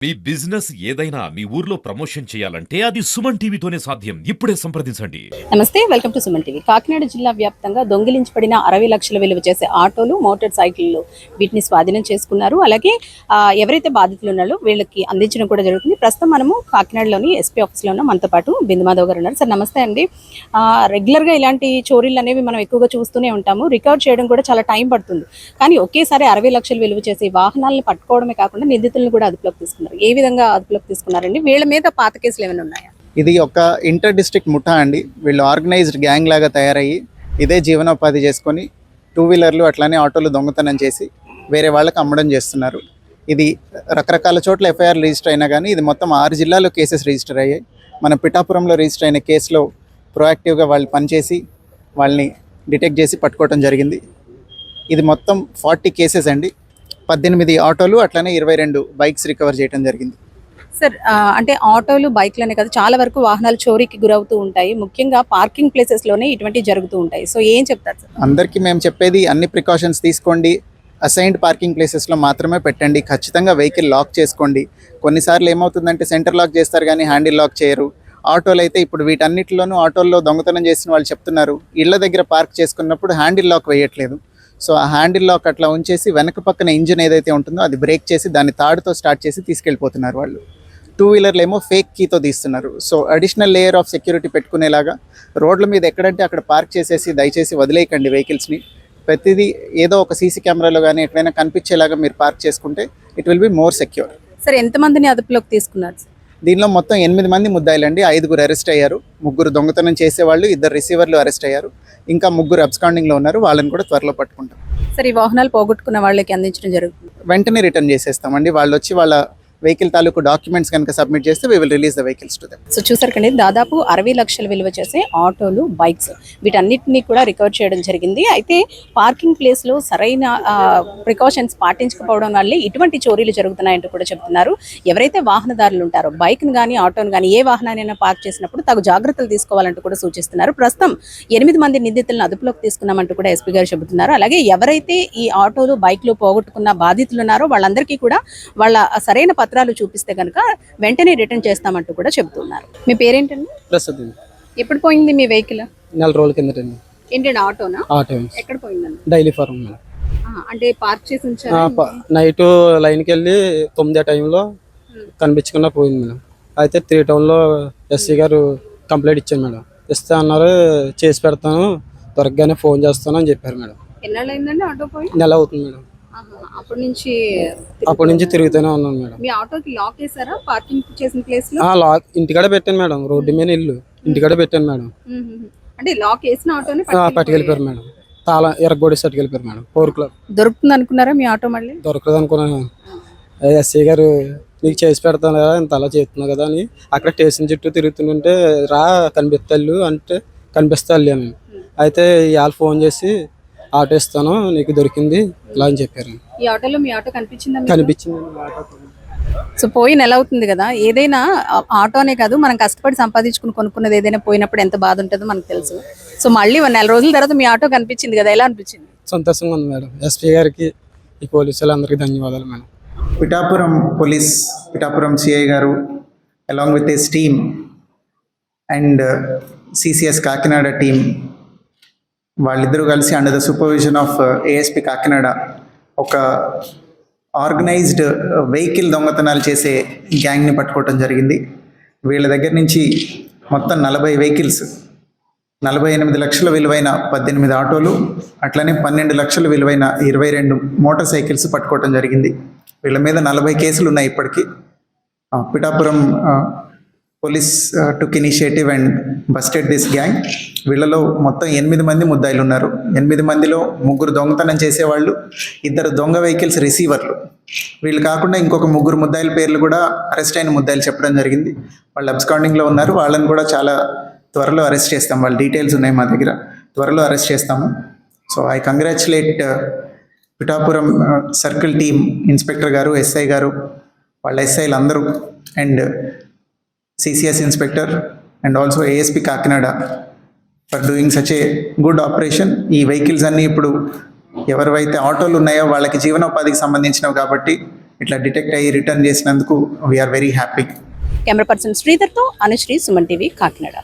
మీ business ఏదైనా మీ ఊర్లో promotion చేయాలంటే అది సుమన్ టీవీతోనే సాధ్యం. ఇప్పుడే సంప్రదించండి. నమస్తే, welcome to Suman TV. Kakinada జిల్లా వ్యాప్తంగా దొంగిలించబడిన 60 లక్షల విలువ చేసే ఆటోలు, మోటార్ సైకిళ్లు వీటిని స్వాధీనం చేసుకున్నారు. అలాగే ఎవరైతే బాధితులు ఉన్నారో వీళ్ళకి అందించడం కూడా జరుగుతుంది. ప్రస్తుతం మనము కాకినాడలోని ఎస్పీ ఆఫీస్లో ఉన్న మనతో పాటు బిందుమాధవ్ గారు ఉన్నారు. సార్ నమస్తే అండి. రెగ్యులర్గా ఇలాంటి చోరీలు అనేవి మనం ఎక్కువగా చూస్తూనే ఉంటాము. రికవర్ చేయడం కూడా చాలా టైం పడుతుంది. కానీ ఒకేసారి 60 లక్షలు విలువ చేసే వాహనాలను పట్టుకోవడమే కాకుండా నిందితులను కూడా అదుపులోకి తీసుకున్నారు. ఏ విధంగా అదుపులోకి తీసుకున్నారండి? వీళ్ళ మీద పాత కేసులు ఏమైనా ఉన్నాయా? ఇది ఒక ఇంటర్ డిస్ట్రిక్ట్ ముఠా అండి. వీళ్ళు ఆర్గనైజ్డ్ గ్యాంగ్ లాగా తయారయ్యి ఇదే జీవనోపాధి చేసుకొని 2 వీలర్లు అట్లానే ఆటోలు దొంగతనం చేసి వేరే వాళ్ళకి అమ్మడం చేస్తున్నారు. ఇది రకరకాల చోట్ల ఎఫ్ఐఆర్ రిజిస్టర్ అయినా కానీ ఇది మొత్తం 6 జిల్లాల్లో కేసెస్ రిజిస్టర్ అయ్యాయి. మన పిఠాపురంలో రిజిస్టర్ అయిన కేసులో ప్రొయాక్టివ్గా వాళ్ళు పనిచేసి వాళ్ళని డిటెక్ట్ చేసి పట్టుకోవడం జరిగింది. ఇది మొత్తం 40 కేసెస్ అండి. 18 ఆటోలు అట్లానే 22 బైక్స్ రికవర్ చేయడం జరిగింది. సార్ అంటే ఆటోలు, బైక్లనే కాదు, చాలా వరకు వాహనాలు చోరీకి గురవుతూ ఉంటాయి. ముఖ్యంగా పార్కింగ్ ప్లేసెస్లోనే ఇటువంటి జరుగుతూ ఉంటాయి. సో ఏం చెప్తారు సార్? అందరికీ మేము చెప్పేది అన్ని ప్రికాషన్స్ తీసుకోండి. అసైన్డ్ పార్కింగ్ ప్లేసెస్లో మాత్రమే పెట్టండి. ఖచ్చితంగా వెహికల్ లాక్ చేసుకోండి. కొన్నిసార్లు ఏమవుతుందంటే సెంటర్ లాక్ చేస్తారు కానీ హ్యాండిల్ లాక్ చేయరు. ఆటోలు అయితే ఇప్పుడు వీటన్నిటిలోనూ ఆటోల్లో దొంగతనం చేసిన వాళ్ళు చెప్తున్నారు, ఇళ్ల దగ్గర పార్క్ చేసుకున్నప్పుడు హ్యాండిల్ లాక్ వేయట్లేదు. సో ఆ హ్యాండిల్ లాక్ అట్లా ఉంచేసి వెనక పక్కన ఇంజిన్ ఏదైతే ఉంటుందో అది బ్రేక్ చేసి దాన్ని తాడుతో స్టార్ట్ చేసి తీసుకెళ్ళిపోతున్నారు వాళ్ళు. 2 వీలర్లు ఏమో ఫేక్ కీతో తీస్తున్నారు. So additional layer of security పెట్టుకునేలాగా రోడ్ల మీద ఎక్కడంటే అక్కడ పార్క్ చేసేసి దయచేసి వదిలేయకండి వెహికల్స్ని. ప్రతిదీ ఏదో ఒక సీసీ కెమెరాలో కానీ ఎక్కడైనా కనిపించేలాగా మీరు పార్క్ చేసుకుంటే it will be more secure. Sir ఎంతమందిని అదుపులోకి తీసుకున్నారు? దీనిలో మొత్తం 8 మంది ముద్దాయిలండి. 5 అరెస్ట్ అయ్యారు. 3 దొంగతనం చేసేవాళ్ళు, 2 రిసీవర్లు అరెస్ట్ అయ్యారు. ఇంకా 3 అబ్స్కాండింగ్లో ఉన్నారు. వాళ్ళని కూడా త్వరలో పట్టుకుంటాం. సార్ ఈ వాహనాలు పోగొట్టుకున్న వాళ్ళకి అందించడం జరుగుతుంది. వెంటనే రిటర్న్ చేసేస్తామండి. వాళ్ళు వచ్చి వాళ్ళ వెహికల్ తాలూకు డాక్యుమెంట్స్ కనుక సబ్మిట్ చేస్తే we will release the vehicles to them. So చూసారు కండి, దాదాపు 60 లక్షల విలువ చేసే ఆటోలు, బైక్స్ వీటన్నిటిని కూడా రికవర్ చేయడం జరిగింది. అయితే పార్కింగ్ ప్లేస్లో సరైన ప్రికాషన్స్ పాటించకపోవడం వల్లే ఇటువంటి చోరీలు జరుగుతున్నాయంటూ కూడా చెప్తున్నారు. ఎవరైతే వాహనదారులు ఉంటారో బైక్ను కానీ ఆటోను కానీ ఏ వాహనాన్ని పార్క్ చేసినప్పుడు తగు జాగ్రత్తలు తీసుకోవాలంటూ కూడా సూచిస్తున్నారు. ప్రస్తుతం 8 మంది నిందితులను అదుపులోకి తీసుకున్నామంటూ కూడా ఎస్పీ గారు చెబుతున్నారు. అలాగే ఎవరైతే ఈ ఆటోలు, బైక్లు పోగొట్టుకున్న బాధితులు ఉన్నారో వాళ్ళందరికీ కూడా వాళ్ళ సరైన పత్రాలు చూపిస్తే కనుక వెంటనే రిటర్న్ చేస్తామంటూ కూడా చెబుతున్నారు. మీ పేరేంటండి? ప్రస్తుతం ఎప్పుడు పోయింది మీ వెహికల్? 4 రోజుల కిందటండి. ఏంటండి ఆటోనా? ఆటో ఎక్కడ పోయిందండి? Daily farm madam. అంటే పార్క్ చేసి ఉంచారా? నైట్ లైన్కి వెళ్ళి 9 టైంలో కనిపించకుండా పోయింది మేడం. అయితే 3 టౌన్లో ఎస్సీ గారు కంప్లైంట్ ఇచ్చాను మేడం. ఇస్తే అన్నారు చేసి పెడతాను, త్వరగానే ఫోన్ చేస్తాను అని చెప్పారు మేడం. ఎన్నాళ్ళు అయిందండి ఆటో పోయి? నెల అవుతుంది మేడం. అప్పటి నుంచి తిరుగుతూనే ఉన్నాను మేడం. మీ ఆటోకి లాక్ వేసారా పార్కింగ్ చేసిన ప్లేస్ లో? లాక్ ఇంటికాడ పెట్టాను మేడం. రోడ్డు మీద ఇల్లు ఇంటికాడ పెట్టాను మేడం. అంటే లాక్ వేసిన ఆటోని పట్టుకెళ్ళిపోయారు మేడం. తాళం ఎరగొడేసి పట్టుకెళ్ళిపోయారు మేడం. 4 o'clock. దొరుకుతుంది అనుకున్నారా మీ ఆటో? మళ్ళీ దొరకదు అనుకున్నాను. ఎస్ఐ గారు నీకు చేసి పెడతాను కదా, ఇంత అలా చేస్తున్నావు కదా అని అక్కడ స్టేషన్ చుట్టూ తిరుగుతుంటే రా కనిపిస్తాళ్ళు అంటే కనిపిస్తాళ్ళు అని. అయితే ఇవాళ ఫోన్ చేసి ఆటో ఇస్తాను నీకు దొరికింది ఇలా అని చెప్పారు. ఈ ఆటోలో మీ ఆటో కనిపించిందా? కనిపించింది. సో పోయి నెల అవుతుంది కదా, ఏదైనా ఆటోనే కాదు మనం కష్టపడి సంపాదించుకుని కొనుక్కున్నది ఏదైనా పోయినప్పుడు ఎంత బాధ ఉంటుందో మనకు తెలుసు. సో మళ్ళీ 1 నెల రోజుల తర్వాత మీ ఆటో కనిపించింది కదా, ఎలా అనిపించింది? సంతోషంగా ఉంది మేడం. ఎస్పీ గారికి, ఈ పోలీసులందరికీ ధన్యవాదాలు madam. Pithapuram police, Pithapuram CI గారు along with his team and CCS Kakinada team వాళ్ళిద్దరూ కలిసి under the supervision of ASP Kakinada ఒక ఆర్గనైజ్డ్ వెహికల్ దొంగతనాలు చేసే గ్యాంగ్ని పట్టుకోవటం జరిగింది. వీళ్ళ దగ్గర నుంచి మొత్తం 40 వెహికల్స్, 48 లక్షల విలువైన 18 ఆటోలు, అట్లనే 12 లక్షల విలువైన 22 మోటార్ సైకిల్స్ పట్టుకోవటం జరిగింది. వీళ్ళ మీద 40 కేసులు ఉన్నాయి ఇప్పటికీ. Pithapuram police took initiative and busted this gang. వీళ్ళలో మొత్తం 8 మంది ముద్దాయిలు ఉన్నారు. 8 మందిలో 3 దొంగతనం చేసేవాళ్ళు, 2 దొంగ వెహికల్స్ రిసీవర్లు. వీళ్ళు కాకుండా ఇంకొక 3 ముద్దాయిల పేర్లు కూడా అరెస్ట్ అయిన ముద్దాయిలు చెప్పడం జరిగింది. వాళ్ళు అబ్స్కాండింగ్లో ఉన్నారు. వాళ్ళని కూడా చాలా త్వరలో అరెస్ట్ చేస్తాం. వాళ్ళ డీటెయిల్స్ ఉన్నాయి మా దగ్గర, త్వరలో అరెస్ట్ చేస్తాము. So I congratulate Pithapuram circle team, inspector గారు, ఎస్ఐ గారు, వాళ్ళ ఎస్ఐలు అందరూ, and CCS inspector and also ASP Kakinada for doing such a good operation. ఈ వెహికల్స్ అన్నీ ఇప్పుడు ఎవరివైతే ఆటోలు ఉన్నాయో వాళ్ళకి జీవనోపాధికి సంబంధించినవి కాబట్టి ఇట్లా డిటెక్ట్ అయ్యి రిటర్న్ చేసినందుకు we are very. Camera person శ్రీధర్తో అనుశ్రీ, సుమన్ టీవీ, కాకినాడ.